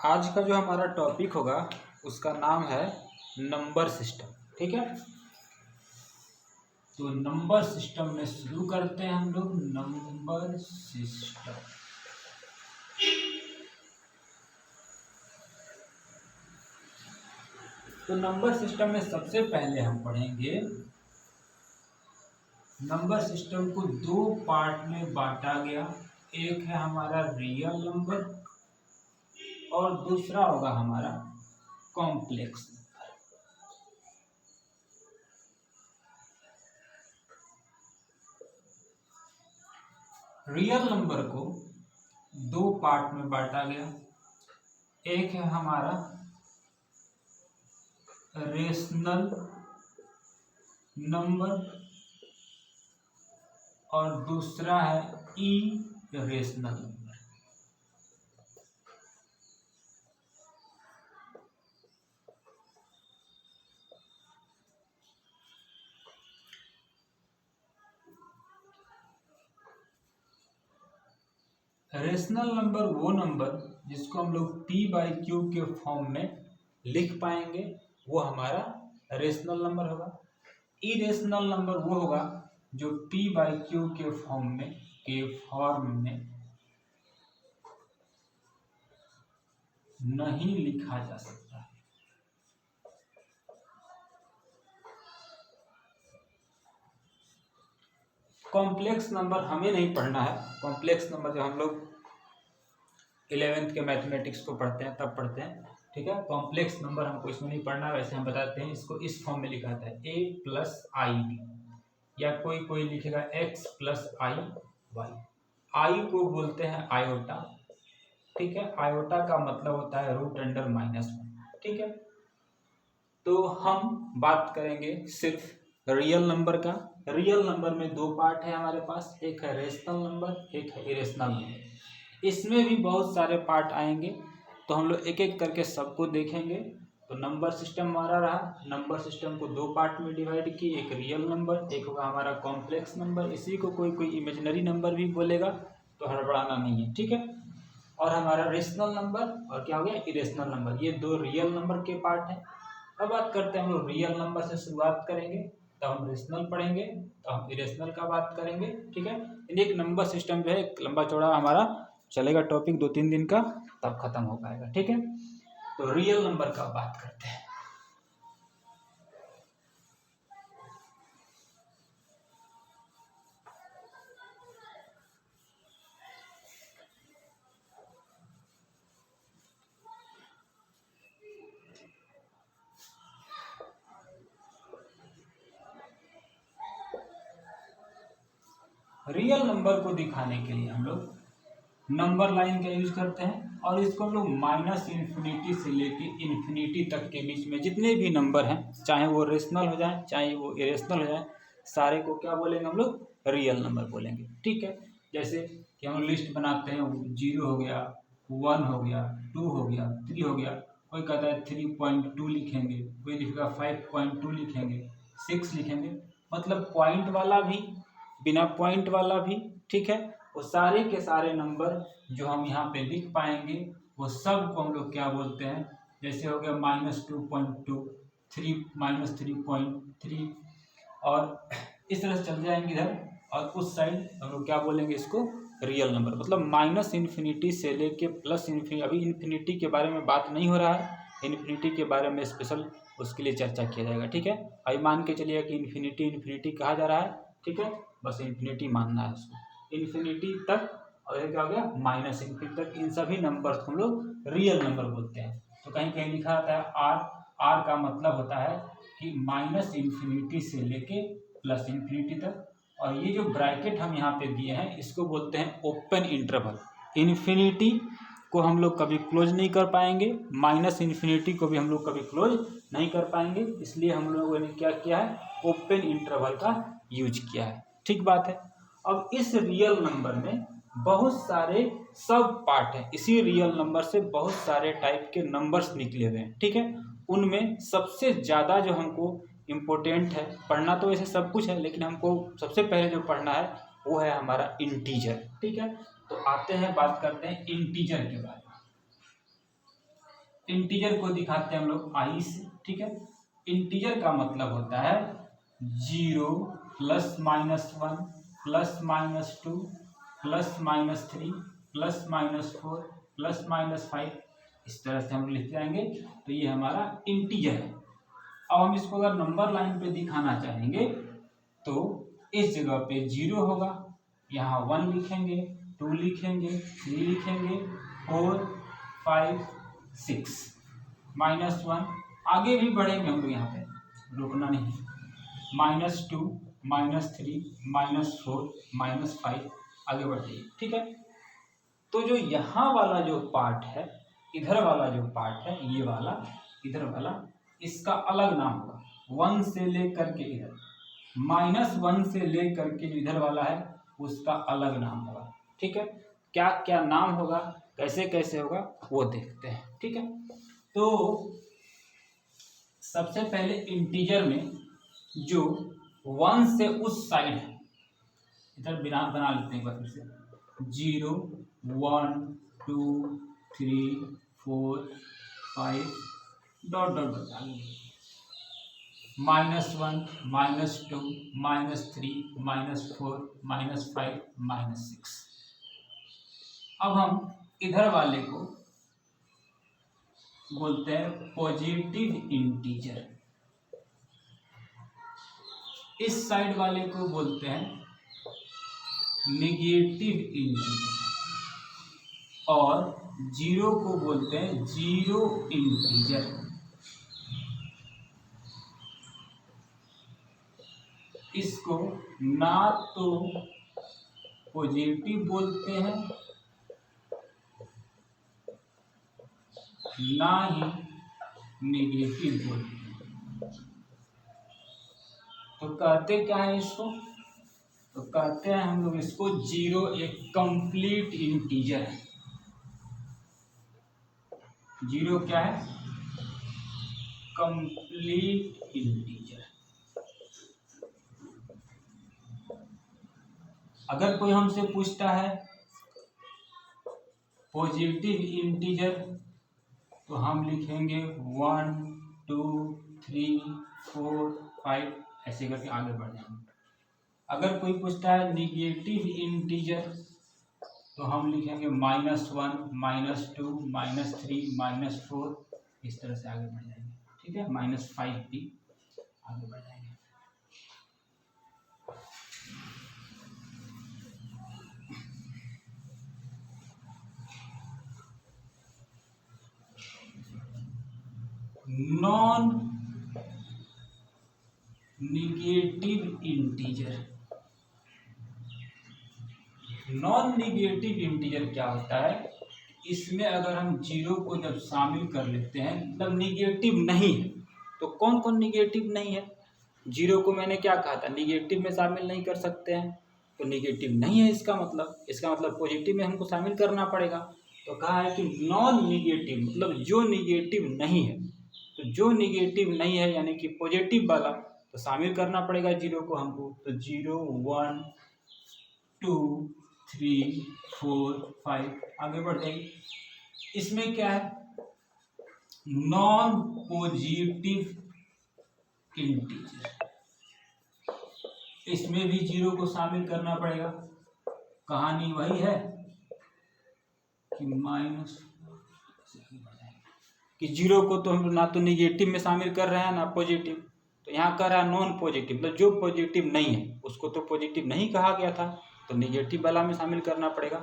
आज का जो हमारा टॉपिक होगा उसका नाम है नंबर सिस्टम। ठीक है, तो नंबर सिस्टम में शुरू करते हैं हम लोग। नंबर सिस्टम, तो नंबर सिस्टम में सबसे पहले हम पढ़ेंगे नंबर सिस्टम को दो पार्ट में बांटा गया। एक है हमारा रियल नंबर और दूसरा होगा हमारा कॉम्प्लेक्स नंबर। रियल नंबर को दो पार्ट में बांटा गया। एक है हमारा रेशनल नंबर और दूसरा है इरेशनल नंबर। रेशनल नंबर वो नंबर जिसको हम लोग p/q के फॉर्म में लिख पाएंगे वो हमारा रेशनल नंबर होगा। इरेशनल नंबर वो होगा जो p/q के फॉर्म में नहीं लिखा जा सकता। कॉम्प्लेक्स नंबर हमें नहीं पढ़ना है। कॉम्प्लेक्स नंबर जब हम लोग 11th के मैथमेटिक्स को पढ़ते हैं तब पढ़ते हैं। ठीक है, कॉम्प्लेक्स नंबर हमको इसमें नहीं पढ़ना। वैसे हम बताते हैं इसको इस फॉर्म में लिखा था a+ib, या कोई लिखेगा x+i y। आई को बोलते हैं आयोटा। ठीक है, आयोटा का मतलब होता है √(-1). ठीक है, तो हम बात करेंगे सिर्फ रियल नंबर का। रियल नंबर में दो पार्ट है हमारे पास, एक है रेशनल नंबर, एक है इरेशनल नंबर। इसमें भी बहुत सारे पार्ट आएंगे, तो हम लोग एक एक करके सबको देखेंगे। तो नंबर सिस्टम हमारा रहा। नंबर सिस्टम को दो पार्ट में डिवाइड किए, एक रियल नंबर, एक होगा हमारा कॉम्प्लेक्स नंबर। इसी को कोई इमेजिनरी नंबर भी बोलेगा, तो हड़बड़ाना नहीं है। ठीक है, और हमारा रेशनल नंबर और क्या हो गया इरेशनल नंबर, ये दो रियल नंबर के पार्ट हैं। अब बात करते हैं हम लोग रियल नंबर से शुरुआत करेंगे, तब हम रेशनल पढ़ेंगे, तो हम इरेशनल का बात करेंगे। ठीक है, एक नंबर सिस्टम जो है लंबा चौड़ा हमारा चलेगा टॉपिक 2-3 दिन का, तब खत्म हो पाएगा। ठीक है, तो रियल नंबर का बात करते हैं। रियल नंबर को दिखाने के लिए हम लोग नंबर लाइन का यूज करते हैं, और इसको हम लोग -∞ से लेके इन्फिनिटी तक के बीच में जितने भी नंबर हैं, चाहे वो रेशनल हो जाए चाहे वो इरेशनल हो जाए, सारे को क्या बोलेंगे हम लोग रियल नंबर बोलेंगे। ठीक है, जैसे कि हम लिस्ट बनाते हैं, 0 हो गया, 1 हो गया, 2 हो गया, 3 हो गया। कोई कहता है 3.2 लिखेंगे, कोई लिखेगा 5.2 लिखेंगे, 6 लिखेंगे। मतलब पॉइंट वाला भी, बिना पॉइंट वाला भी। ठीक है, वो सारे के सारे नंबर जो हम यहाँ पे लिख पाएंगे वो सब को हम लोग क्या बोलते हैं। जैसे हो गया -2.2, 3 -3.3, और इस तरह से चल जाएंगे इधर, और उस साइड हम लोग क्या बोलेंगे इसको रियल नंबर। मतलब -∞ से लेके +∞। अभी इन्फिनिटी के बारे में बात नहीं हो रहा है, इन्फिनिटी के बारे में स्पेशल उसके लिए चर्चा किया जाएगा। ठीक है, अभी मान के चलिए कि इन्फिनिटी कहा जा रहा है। ठीक है, बस इन्फिनिटी मानना है उसको, इन्फिनिटी तक, और ये क्या हो गया -∞ तक। इन सभी नंबर को हम लोग रियल नंबर बोलते हैं। तो कहीं कहीं लिखा आता है आर का मतलब होता है कि -∞ से लेके +∞ तक। और ये जो ब्रैकेट हम यहाँ पे दिए हैं इसको बोलते हैं ओपन इंटरवल। इन्फिनिटी को हम लोग कभी क्लोज नहीं कर पाएंगे, -∞ को भी हम लोग कभी क्लोज नहीं कर पाएंगे, इसलिए हम लोगों ने क्या किया है ओपन इंटरवल का यूज किया है। ठीक बात है। अब इस रियल नंबर में बहुत सारे सब पार्ट हैं। इसी रियल नंबर से बहुत सारे टाइप के नंबर्स निकले हुए हैं। ठीक है, उनमें सबसे ज़्यादा जो हमको इम्पोर्टेंट है, पढ़ना तो वैसे सब कुछ है, लेकिन हमको सबसे पहले जो पढ़ना है वो है हमारा इंटीजर। ठीक है, तो आते हैं बात करते हैं इंटीजर के बारे में। इंटीजर को दिखाते हैं हम लोग आई से, ठीक है। इंटीजर का मतलब होता है 0 +-1 +-2 +-3 +-4 +-5, इस तरह से हम लिख जाएंगे। तो ये हमारा इंटीजर है। अब हम इसको अगर नंबर लाइन पे दिखाना चाहेंगे तो इस जगह पे 0 होगा, यहाँ 1 लिखेंगे, 2 लिखेंगे, 3 लिखेंगे, 4 5 6 -1, आगे भी बढ़ेंगे हम लोग, यहाँ पे रुकना नहीं, -2 -3 -4 -5, आगे बढ़िए, ठीक है। तो जो यहाँ वाला जो पार्ट है, इधर वाला जो पार्ट है, ये वाला इधर वाला, इसका अलग नाम होगा। 1 से लेकर के इधर, -1 से लेकर के जो इधर वाला है उसका अलग नाम होगा, ठीक है। क्या क्या नाम होगा, कैसे कैसे होगा, वो देखते हैं, ठीक है। तो सबसे पहले इंटीजर में जो 1 से उस साइड है, इधर बना लेते हैं एक बार फिर से, 0 1 2 3 4 5 डॉट डॉट डॉट, -1 -2 -3 -4 -5 -6। अब हम इधर वाले को बोलते हैं पॉजिटिव इंटीजर, इस साइड वाले को बोलते हैं नेगेटिव इंटीजर, और 0 को बोलते हैं जीरो इंटीजर। इसको ना तो पॉजिटिव बोलते हैं ना ही नेगेटिव बोलते हैं। तो कहते क्या है इसको, तो कहते हैं हम लोग इसको 0 एक कंप्लीट इंटीजर है। 0 क्या है, कंप्लीट इंटीजर। अगर कोई हमसे पूछता है पॉजिटिव इंटीजर, तो हम लिखेंगे 1 2 3 4 5, ऐसे करके आगे बढ़ जाएंगे। अगर कोई पूछता है निगेटिव इंटीजर, तो हम लिखेंगे -1 -2 -3 -4, इस तरह से आगे बढ़ जाएंगे, ठीक है। -5 भी आगे बढ़ जाएंगे। Non negative integer, non negative integer क्या होता है, इसमें अगर हम 0 को जब शामिल कर लेते हैं, मतलब निगेटिव नहीं है, तो कौन कौन निगेटिव नहीं है। 0 को मैंने क्या कहा था, निगेटिव में शामिल नहीं कर सकते हैं, तो निगेटिव नहीं है इसका मतलब पॉजिटिव में हमको शामिल करना पड़ेगा। तो कहा है कि नॉन निगेटिव, मतलब जो निगेटिव नहीं है, तो जो निगेटिव नहीं है यानी कि पॉजिटिव वाला, तो शामिल करना पड़ेगा 0 को हमको। तो 0 1 2 3 4 5, आगे बढ़ जाएंगे। इसमें क्या है, नॉन पॉजिटिव इंटीजर, इसमें भी 0 को शामिल करना पड़ेगा। कहानी वही है कि माइनस कि 0 को तो हम ना तो निगेटिव में शामिल कर रहे हैं ना पॉजिटिव, तो यहाँ कर रहा है नॉन पॉजिटिव, मतलब जो पॉजिटिव नहीं है उसको तो पॉजिटिव नहीं कहा गया था, तो निगेटिव वाला में शामिल करना पड़ेगा।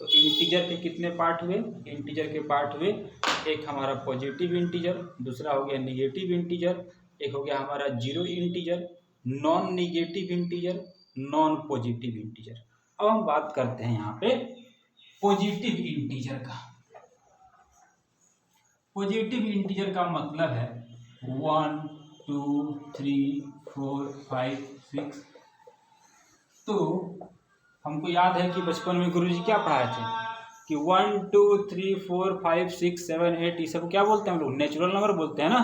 तो इंटीजर के कितने पार्ट हुए, इंटीजर के पार्ट हुए, एक हमारा पॉजिटिव इंटीजर, दूसरा हो गया निगेटिव इंटीजर, एक हो गया हमारा zero integer, non negative integer, non positive integer. अब हम बात करते हैं यहाँ पे पॉजिटिव इंटीजर का। पॉजिटिव इंटीजर का मतलब है 1 2 3 4 5 6। तो हमको याद है कि बचपन में गुरुजी क्या पढ़ाए थे कि 1 2 3 4 5 6 7 8, ये सब क्या बोलते हैं हम लोग, नेचुरल नंबर बोलते हैं ना।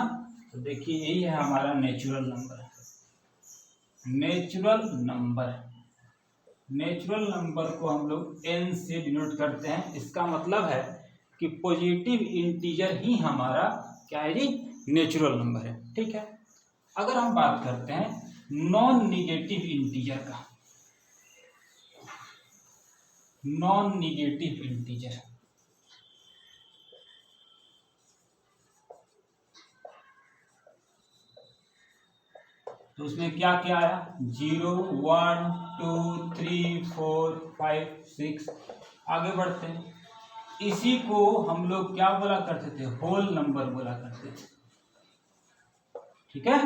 तो देखिए यही है हमारा नेचुरल नंबर। नेचुरल नंबर को हम लोग n से डिनोट करते हैं। इसका मतलब है कि पॉजिटिव इंटीजर ही हमारा क्या है जी, नेचुरल नंबर है। ठीक है, अगर हम बात करते हैं नॉन निगेटिव इंटीजर का, नॉन निगेटिव इंटीजर, तो उसमें क्या क्या आया, 0 1 2 3 4 5 6, आगे बढ़ते हैं। इसी को हम लोग क्या बोला करते थे, होल नंबर बोला करते थे। ठीक है,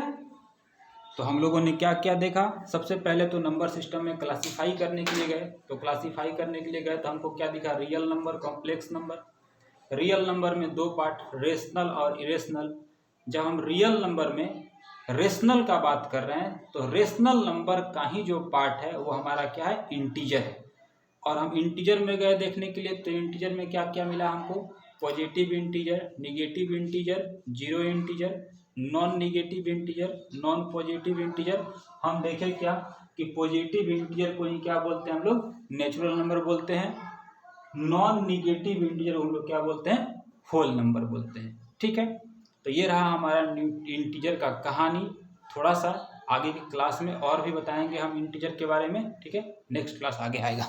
तो हम लोगों ने क्या क्या देखा, सबसे पहले तो नंबर सिस्टम में क्लासिफाई करने के लिए गए, तो क्लासिफाई करने के लिए गए तो हमको क्या दिखा, real number, complex number. Real number में दो पार्ट, रेशनल और इरेशनल। जब हम रियल नंबर में रेशनल का बात कर रहे हैं तो रेशनल नंबर का ही जो पार्ट है वो हमारा क्या है, इंटीजर है। और हम इंटीजर में गए देखने के लिए, तो इंटीजर में क्या क्या मिला हमको, positive integer, negative integer, zero integer, non negative integer, non positive integer. हम देखें क्या कि पॉजिटिव इंटीजर को ही क्या बोलते हैं हम लोग, नेचुरल नंबर बोलते हैं। नॉन निगेटिव इंटीजर हम लोग क्या बोलते हैं, होल नंबर बोलते हैं। ठीक है, तो ये रहा हमारा इंटीजर का कहानी। थोड़ा सा आगे की क्लास में और भी बताएंगे हम इंटीजर के बारे में। ठीक है, नेक्स्ट क्लास आगे आएगा।